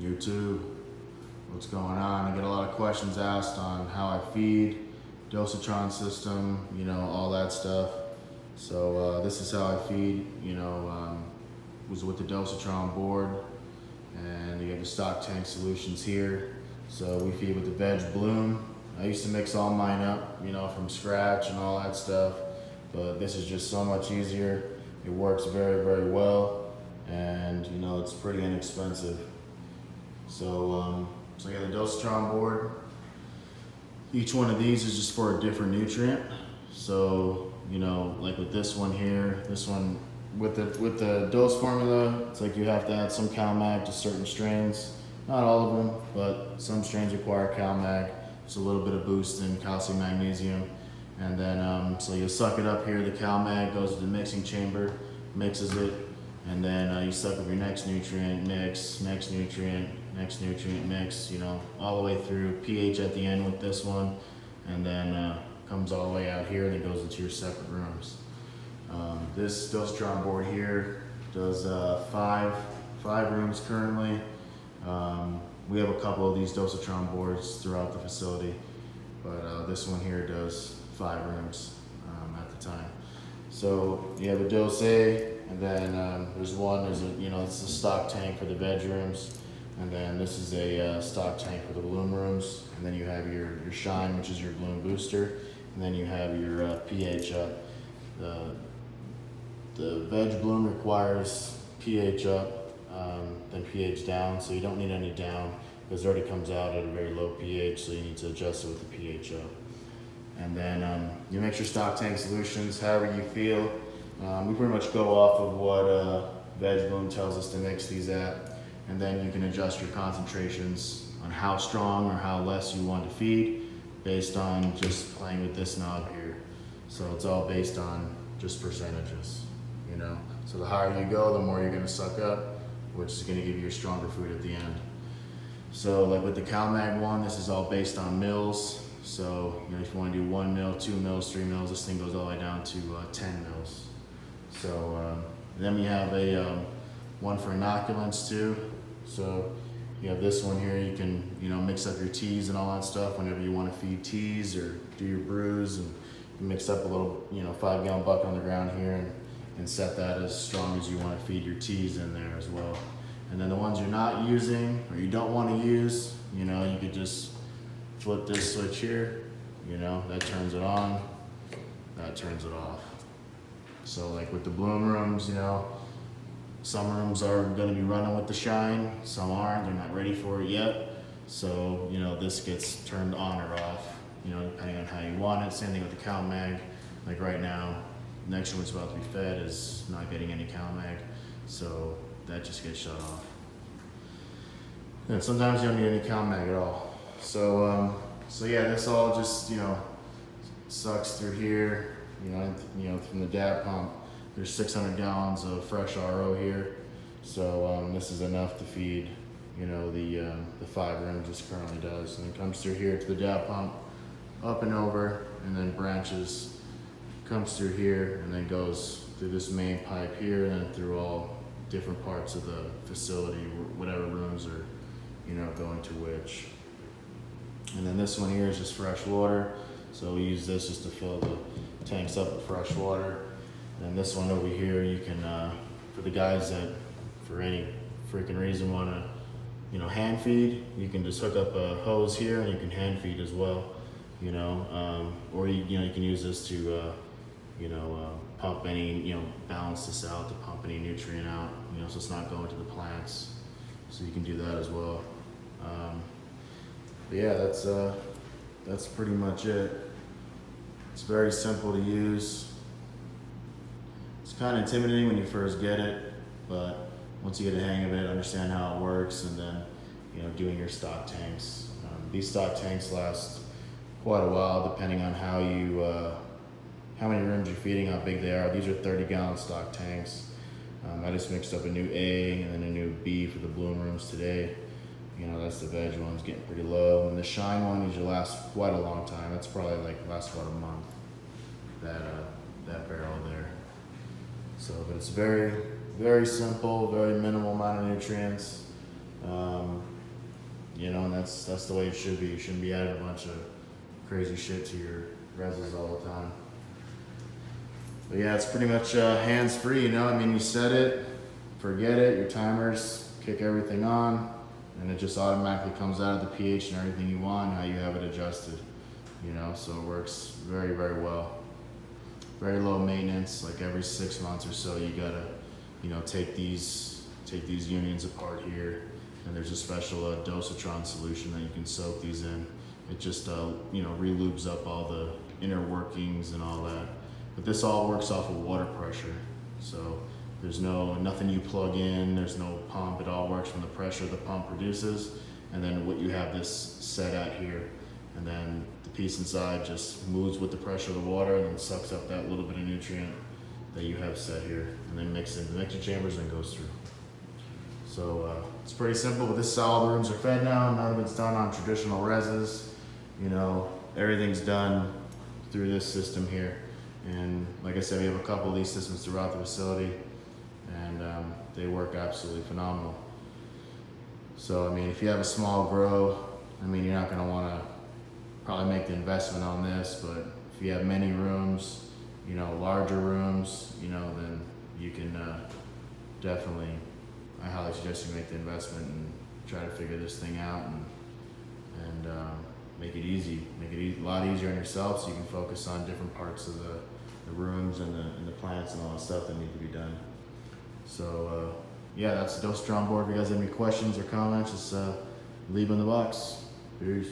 YouTube, what's going on? I get a lot of questions asked on how I feed, dosatron system, all that stuff. So this is how I feed, was with the dosatron board, and you have the stock tank solutions here. So we feed with the feed-vegbloom. I used to mix all mine up, from scratch and all that stuff, but this is just so much easier. It works very, very well, and it's pretty inexpensive. So, so yeah, the dosatron board. Each one of these is just for a different nutrient. So, like with this one here, this one with the dose formula, it's like you have to add some CalMag to certain strains. Not all of them, but some strains require CalMag. Just a little bit of boost in calcium, magnesium, and then so you suck it up here. The CalMag goes to the mixing chamber, mixes it, and then you suck up your next nutrient, mix, next nutrient, mix, all the way through. pH at the end with this one, and then comes all the way out here, and it goes into your separate rooms. This dosatron board here does five rooms currently. We have a couple of these dosatron boards throughout the facility, but this one here does 5 rooms at the time. So you have a dose A, and then there's it's a stock tank for the veg rooms, and then this is a stock tank for the bloom rooms, and then you have your shine, which is your bloom booster, and then you have your pH up. The veg bloom requires pH up, then pH down, so you don't need any down because it already comes out at a very low pH, so you need to adjust it with the pH up. And then you mix your stock tank solutions however you feel. We pretty much go off of what feed-vegbloom tells us to mix these at, and then you can adjust your concentrations on how strong or how less you want to feed based on just playing with this knob here. So it's all based on just percentages, So the higher you go, the more you're gonna suck up, which is gonna give you a stronger food at the end. So like with the CalMag one, this is all based on mils. So if you want to do 1 mil, 2 mils, 3 mils, this thing goes all the way down to 10 mils. So then we have a one for inoculants too. So you have this one here. You can mix up your teas and all that stuff whenever you want to feed teas or do your brews, and you mix up a little 5-gallon bucket on the ground here and set that as strong as you want to feed your teas in there as well. And then the ones you're not using or you don't want to use, you could just flip this switch here, that turns it on, that turns it off. So like with the bloom rooms, some rooms are gonna be running with the shine, some aren't, they're not ready for it yet. So, this gets turned on or off, depending on how you want it. Same thing with the CalMag. Like right now, the next room it's about to be fed is not getting any CalMag, so that just gets shut off. And sometimes you don't need any CalMag at all. So, yeah, this all just, sucks through here, from the DAP pump. There's 600 gallons of fresh RO here. So, this is enough to feed, the 5 rooms this currently does. And it comes through here to the DAP pump, up and over, and then branches, comes through here, and then goes through this main pipe here, and then through all different parts of the facility, whatever rooms are, going to which. And then this one here is just fresh water. So we use this just to fill the tanks up with fresh water. And this one over here, you can, for the guys that, for any freaking reason, want to, hand feed, you can just hook up a hose here and you can hand feed as well, or you can use this to, pump any, balance this out to pump any nutrient out, so it's not going to the plants. So you can do that as well. But yeah, that's pretty much it. It's very simple to use. It's kind of intimidating when you first get it, but once you get a hang of it, understand how it works, and then doing your stock tanks. These stock tanks last quite a while, depending on how many rooms you're feeding, how big they are. These are 30-gallon stock tanks. I just mixed up a new A and then a new B for the bloom rooms today. That's the veg one's getting pretty low. And the shine one usually lasts quite a long time. That's probably lasts about a month, that barrel there. So, but it's very, very simple, very minimal amount of nutrients. you know, and that's the way it should be. You shouldn't be adding a bunch of crazy shit to your reses all the time. But yeah, it's pretty much hands-free, you know. I mean, you set it, forget it, your timers, kick everything on, and it just automatically comes out of the pH and everything you want, how you have it adjusted, you know. So it works very, very well. Very low maintenance. Like every 6 months or so, you gotta, you know, take these unions apart here, and there's a special dosatron solution that you can soak these in. It just you know, relubes up all the inner workings and all that. But this all works off of water pressure, so there's nothing you plug in, there's no pump. It all works from the pressure the pump produces, and then what you have this set at here, and then the piece inside just moves with the pressure of the water and then sucks up that little bit of nutrient that you have set here, and then mixes into the mixing chambers and goes through. So it's pretty simple, but this is how all the rooms are fed now. None of it's done on traditional reses. You know, everything's done through this system here. And like I said, we have a couple of these systems throughout the facility, and they work absolutely phenomenal. So, I mean, if you have a small grow, I mean, you're not gonna wanna probably make the investment on this, but if you have many rooms, you know, larger rooms, you know, then you can definitely, I highly suggest you make the investment and try to figure this thing out and make it easy, a lot easier on yourself, so you can focus on different parts of the rooms and the plants and all that stuff that need to be done. So yeah, that's the dosatron board. If you guys have any questions or comments, just leave them in the box. Peace.